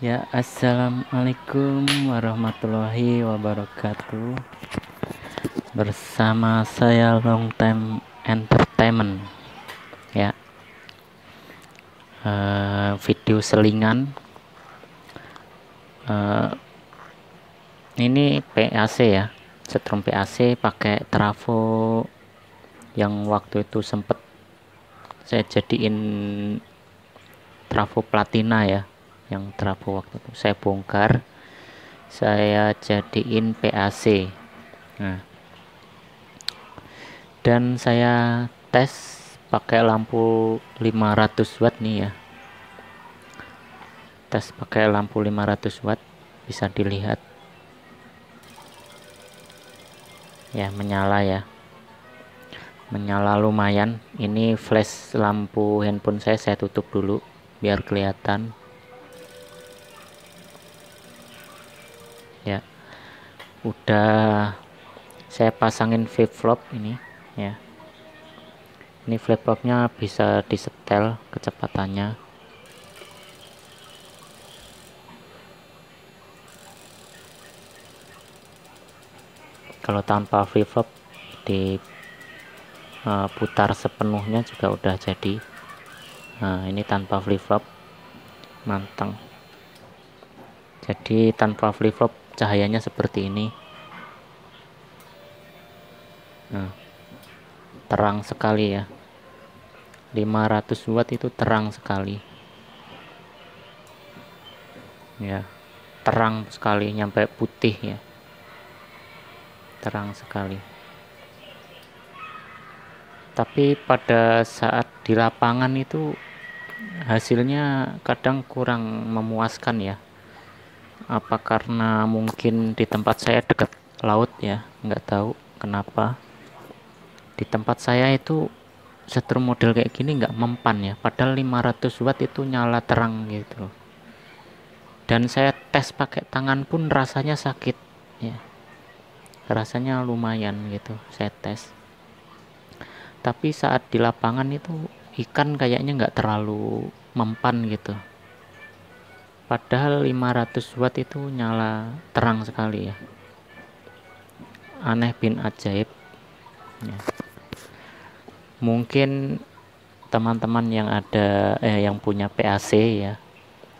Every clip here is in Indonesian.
Ya, assalamualaikum warahmatullahi wabarakatuh. Bersama saya Long Time Entertainment. Ya, video selingan. Eh, ini PAC ya, setrum PAC pakai trafo yang waktu itu sempet saya jadiin trafo platina ya. Yang trafo waktu itu saya bongkar, saya jadiin PAC. Nah, dan saya tes pakai lampu 500 watt nih ya, tes pakai lampu 500 watt, bisa dilihat ya, menyala ya, menyala lumayan. Ini flash lampu handphone saya tutup dulu biar kelihatan ya. Udah saya pasangin flip flop ini ya. Ini flip flopnya bisa disetel kecepatannya. Kalau tanpa flip flop diputar sepenuhnya juga udah jadi. Nah, ini tanpa flip flop manteng. Jadi tanpa flip flop cahayanya seperti ini. Nah, terang sekali ya. 500 watt itu terang sekali ya, terang sekali, nyampe putih ya, terang sekali. Tapi pada saat di lapangan itu hasilnya kadang kurang memuaskan ya. Apa karena mungkin di tempat saya dekat laut ya, nggak tahu kenapa di tempat saya itu setrum model kayak gini nggak mempan ya, padahal 500 watt itu nyala terang gitu. Dan saya tes pakai tangan pun rasanya sakit ya, rasanya lumayan gitu saya tes. Tapi saat di lapangan itu ikan kayaknya nggak terlalu mempan gitu, padahal 500 watt itu nyala terang sekali ya. Aneh bin ajaib ya. Mungkin teman-teman yang yang punya PAC ya,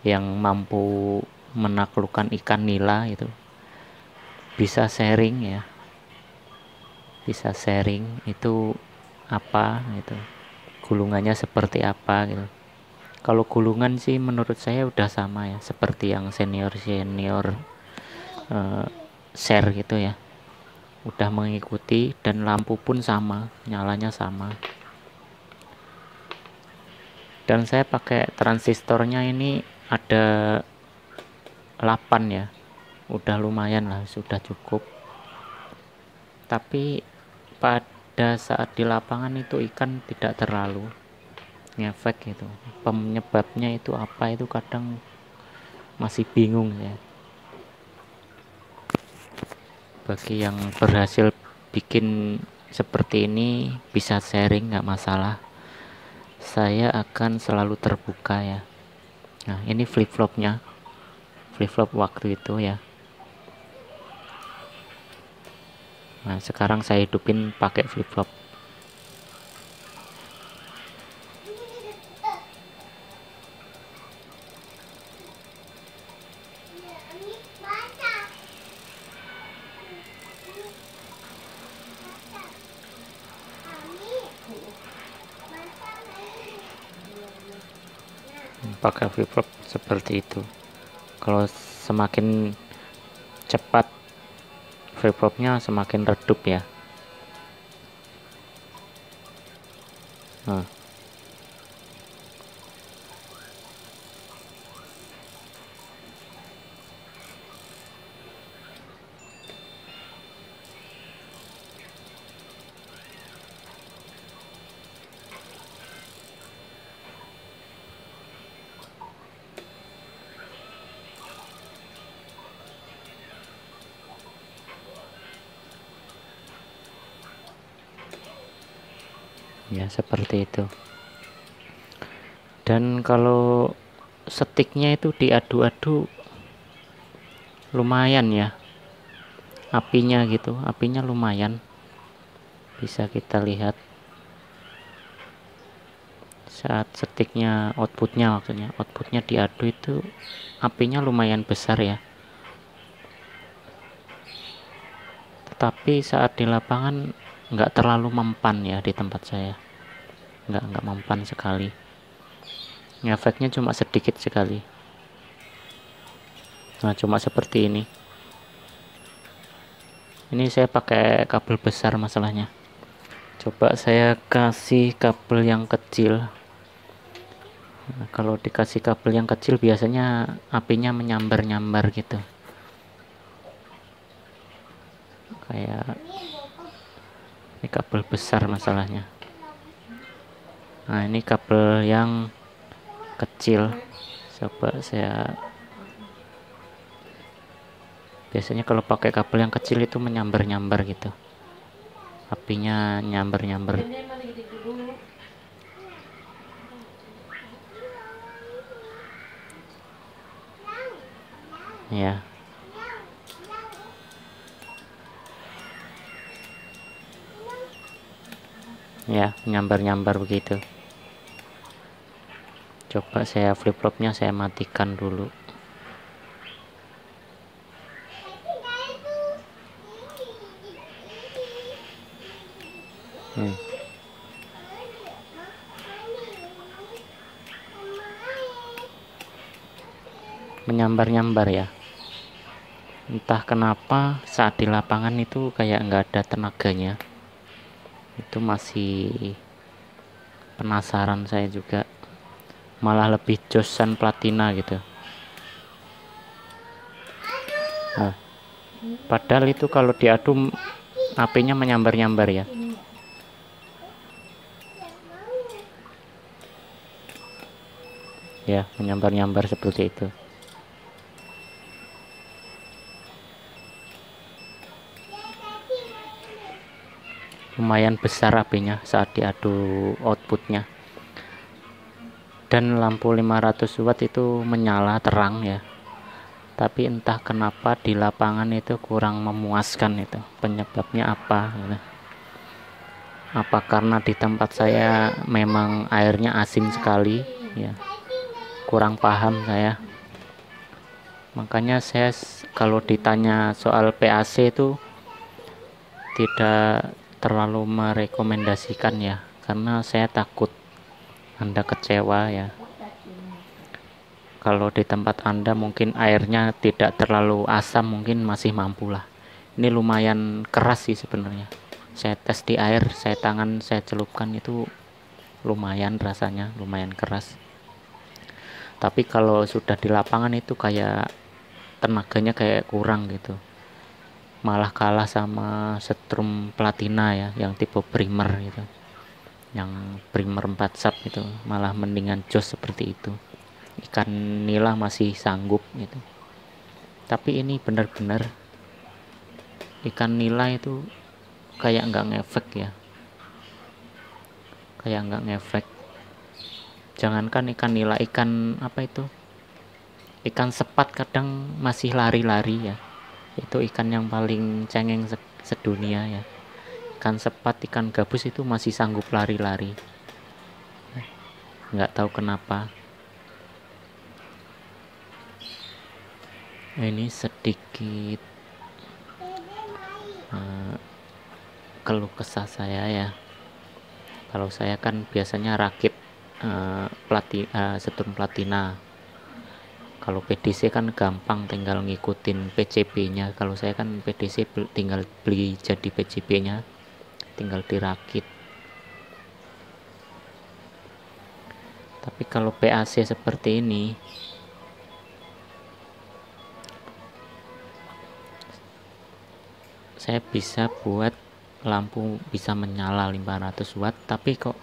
yang mampu menaklukkan ikan nila itu bisa sharing ya, bisa sharing itu apa gitu, gulungannya seperti apa gitu. Kalau gulungan sih menurut saya udah sama ya, seperti yang senior share gitu ya, udah mengikuti, dan lampu pun sama, nyalanya sama. Dan saya pakai transistornya ini ada 8 ya, udah lumayan lah, sudah cukup. Tapi pada saat di lapangan itu ikan tidak terlalu ngefek gitu. Penyebabnya itu apa, itu kadang masih bingung ya. Bagi yang berhasil bikin seperti ini bisa sharing, nggak masalah, saya akan selalu terbuka ya. Nah, ini flip flopnya, flip flop waktu itu ya. Nah, sekarang saya hidupin pakai flip flop. Pakai flip flop seperti itu. Kalau semakin cepat flip flopnya semakin redup ya. Nah, ya seperti itu. Dan kalau sticknya itu diadu-adu lumayan ya, apinya gitu, apinya lumayan, bisa kita lihat saat sticknya, outputnya diadu itu apinya lumayan besar ya. Tetapi saat di lapangan nggak terlalu mempan ya, di tempat saya nggak mempan sekali, efeknya cuma sedikit sekali. Nah, cuma seperti ini saya pakai kabel besar masalahnya. Coba saya kasih kabel yang kecil. Nah, kalau dikasih kabel yang kecil biasanya apinya menyambar-nyambar gitu, kayak ini kabel besar masalahnya. Nah, ini kabel yang kecil. Coba saya, biasanya kalau pakai kabel yang kecil itu menyambar-nyambar gitu, apinya nyamber-nyamber ya. Ya, nyambar-nyambar begitu. Coba saya flip flopnya saya matikan dulu. Menyambar-nyambar ya, entah kenapa saat di lapangan itu kayak nggak ada tenaganya. Itu masih penasaran saya juga, malah lebih josan platina gitu. Nah, padahal itu kalau diadu apinya menyambar-nyambar ya. Ya, menyambar-nyambar seperti itu. Lumayan besar apinya saat diadu outputnya. Dan lampu 500 watt itu menyala terang ya. Tapi entah kenapa di lapangan itu kurang memuaskan, itu penyebabnya apa gitu. Apa karena di tempat saya memang airnya asin sekali ya, kurang paham saya. Makanya saya kalau ditanya soal PAC itu tidak terlalu merekomendasikan ya, karena saya takut Anda kecewa ya. Kalau di tempat Anda mungkin airnya tidak terlalu asam, mungkin masih mampu lah. Ini lumayan keras sih sebenarnya. Saya tes di air, saya celupkan itu lumayan rasanya, lumayan keras. Tapi kalau sudah di lapangan itu kayak tenaganya kayak kurang gitu. Malah kalah sama setrum platina ya, yang tipe primer gitu, yang primer 4 sub itu, malah mendingan jos seperti itu. Ikan nila masih sanggup gitu, tapi ini benar-benar ikan nila itu kayak nggak ngefek ya, kayak nggak ngefek. Jangankan ikan nila, ikan apa itu, ikan sepat kadang masih lari-lari ya. Itu ikan yang paling cengeng sedunia ya. Ikan sepat, ikan gabus itu masih sanggup lari-lari. Nggak tahu kenapa. Ini sedikit keluh kesah saya ya. Kalau saya kan biasanya rakit setrum platina. Kalau PDC kan gampang, tinggal ngikutin PCB-nya. Kalau saya kan PDC tinggal beli jadi PCB-nya, tinggal dirakit. Tapi kalau PAC seperti ini, saya bisa buat lampu bisa menyala 500 watt, tapi kok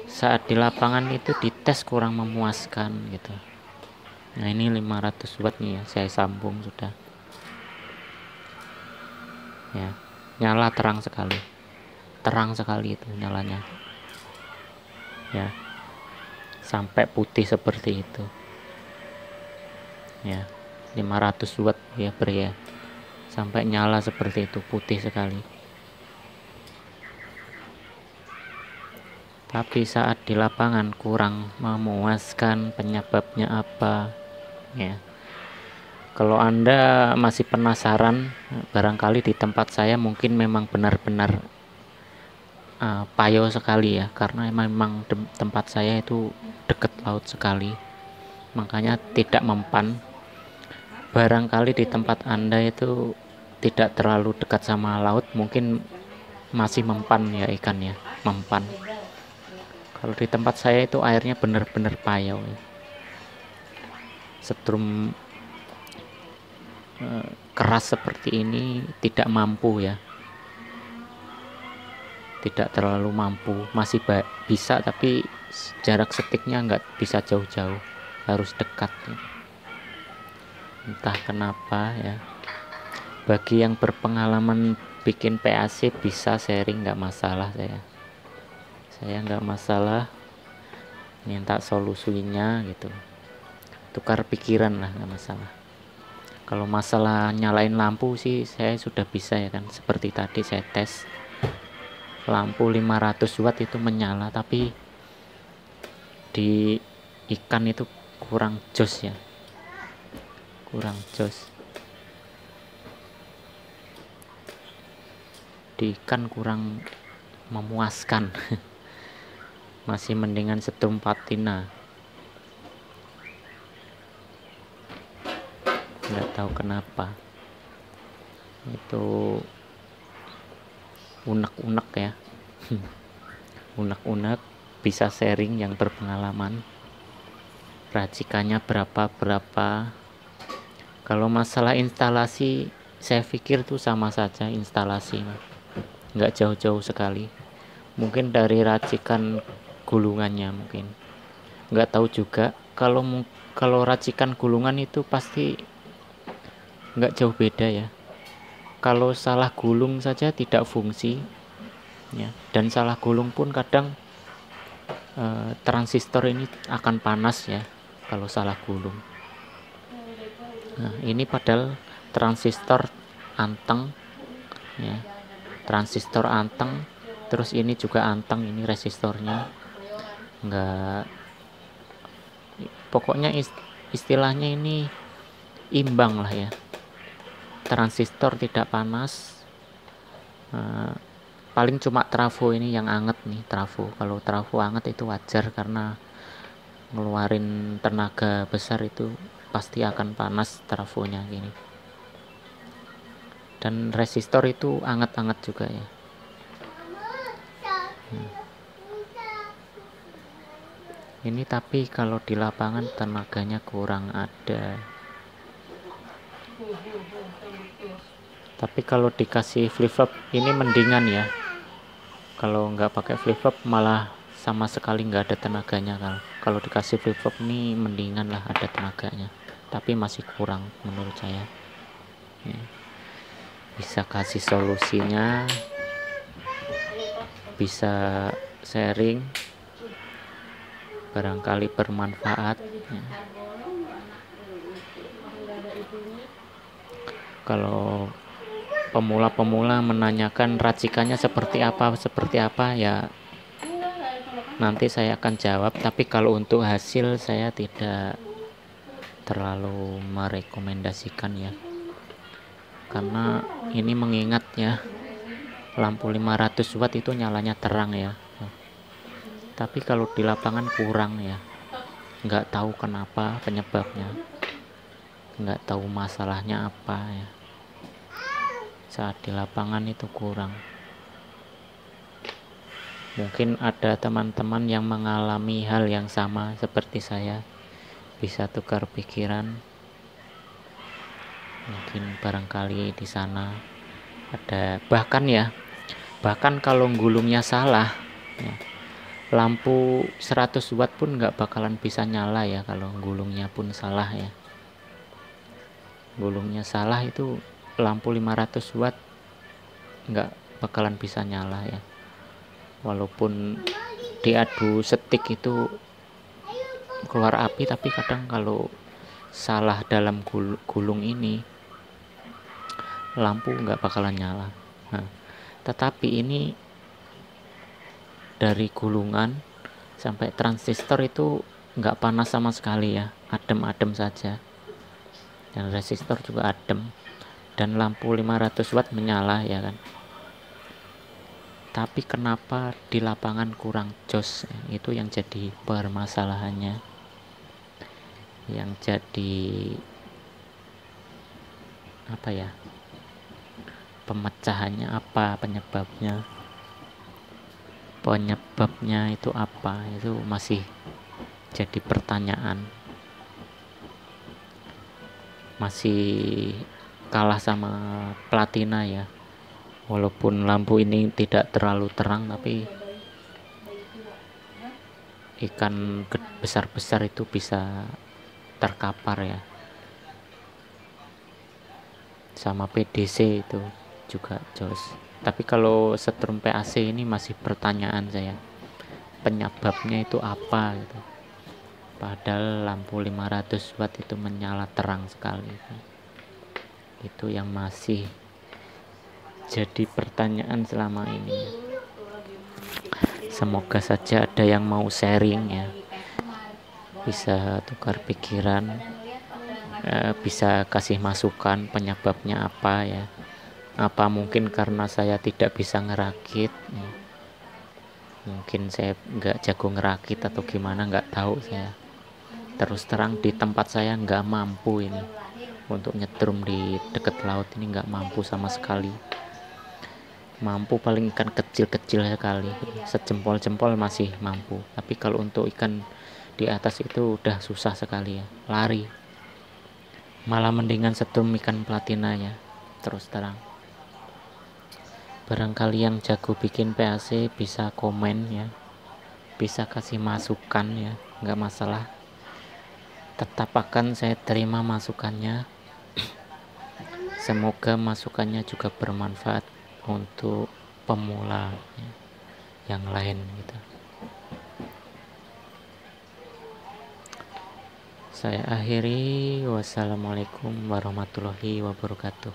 saat di lapangan itu dites kurang memuaskan gitu. Nah, ini 500 watt nih ya, saya sambung sudah ya, nyala terang sekali itu nyalanya ya, sampai putih seperti itu. ya, 500 watt ya ya, sampai nyala seperti itu, putih sekali. Tapi saat di lapangan kurang memuaskan. Penyebabnya apa ya? Kalau Anda masih penasaran, barangkali di tempat saya mungkin memang benar-benar payo sekali ya, karena memang tempat saya itu dekat laut sekali, makanya tidak mempan. Barangkali di tempat Anda itu tidak terlalu dekat sama laut, mungkin masih mempan ya ikannya, mempan. Kalau di tempat saya itu airnya benar-benar payo ya. Setrum keras seperti ini tidak mampu ya, tidak terlalu mampu, masih bisa, tapi jarak setiknya nggak bisa jauh-jauh, harus dekat ya. Entah kenapa ya. Bagi yang berpengalaman bikin PAC bisa sharing, nggak masalah. Saya nggak masalah minta solusinya gitu, tukar pikiran lah, nggak masalah. Kalau masalah nyalain lampu sih saya sudah bisa ya kan, seperti tadi saya tes lampu 500 watt itu menyala, tapi di ikan itu kurang jos ya, kurang jos. Di ikan kurang memuaskan. Masih mendingan setrum patina. Nggak tahu kenapa itu unek-unek ya. Unek-unek. Bisa sharing yang berpengalaman, racikannya berapa. Kalau masalah instalasi, saya pikir tuh sama saja instalasi, nggak jauh-jauh sekali. Mungkin dari racikan gulungannya, mungkin nggak tahu juga. Kalau racikan gulungan itu pasti nggak jauh beda ya. Kalau salah gulung saja tidak fungsi ya, dan salah gulung pun kadang transistor ini akan panas ya kalau salah gulung. Nah, ini padahal transistor anteng ya, transistor anteng, terus ini juga anteng, ini resistornya enggak, pokoknya istilahnya ini imbang lah ya. Transistor tidak panas, paling cuma trafo ini yang anget nih, trafo. Kalau trafo anget itu wajar, karena ngeluarin tenaga besar itu pasti akan panas trafonya gini. Dan resistor itu anget-anget juga ya. Ini tapi kalau di lapangan tenaganya kurang ada. Tapi kalau dikasih flip-flop ini mendingan ya. Kalau nggak pakai flip-flop malah sama sekali nggak ada tenaganya. Kalau dikasih flip-flop ini mendingan lah, ada tenaganya. Tapi masih kurang menurut saya ya. Bisa kasih solusinya, bisa sharing, barangkali bermanfaat ya. Kalau pemula-pemula menanyakan racikannya seperti apa ya, nanti saya akan jawab. Tapi kalau untuk hasil saya tidak terlalu merekomendasikan ya, karena ini mengingat ya, lampu 500 watt itu nyalanya terang ya, tapi kalau di lapangan kurang ya, nggak tahu kenapa penyebabnya, nggak tahu masalahnya apa ya. Saat di lapangan itu kurang. Mungkin ada teman-teman yang mengalami hal yang sama seperti saya, bisa tukar pikiran. Mungkin barangkali di sana ada, bahkan kalau gulungnya salah ya, lampu 100 watt pun nggak bakalan bisa nyala ya kalau gulungnya pun salah ya. Gulungnya salah itu lampu 500 watt nggak bakalan bisa nyala ya. Walaupun diadu setik itu keluar api, tapi kadang kalau salah dalam gulung ini, lampu nggak bakalan nyala. Nah, tetapi ini dari gulungan sampai transistor itu nggak panas sama sekali ya, adem-adem saja, dan resistor juga adem, dan lampu 500 watt menyala ya kan. Tapi kenapa di lapangan kurang jos, itu yang jadi permasalahannya, yang jadi apa ya, pemecahannya apa, penyebabnya itu apa, itu masih jadi pertanyaan, masih kalah sama platina ya. Walaupun lampu ini tidak terlalu terang, tapi ikan besar-besar itu bisa terkapar ya. Sama PDC itu juga jos. Tapi kalau setrum PAC ini masih pertanyaan saya, penyebabnya itu apa gitu. Padahal lampu 500 watt itu menyala terang sekali. Itu yang masih jadi pertanyaan selama ini. Semoga saja ada yang mau sharing ya, bisa tukar pikiran, bisa kasih masukan penyebabnya apa ya. Apa mungkin karena saya tidak bisa ngerakit, mungkin saya nggak jago ngerakit atau gimana, nggak tahu saya. Terus terang di tempat saya nggak mampu ini untuk nyetrum di dekat laut ini, nggak mampu sama sekali. Mampu paling ikan kecil-kecil sekali, sejempol-jempol masih mampu, tapi kalau untuk ikan di atas itu udah susah sekali ya, lari. Malah mendingan setrum ikan platina ya, terus terang. Barangkali yang jago bikin PAC bisa komen ya, bisa kasih masukan ya, nggak masalah, tetap akan saya terima masukannya. Semoga masukannya juga bermanfaat untuk pemula ya, yang lain gitu. Saya akhiri, wassalamualaikum warahmatullahi wabarakatuh.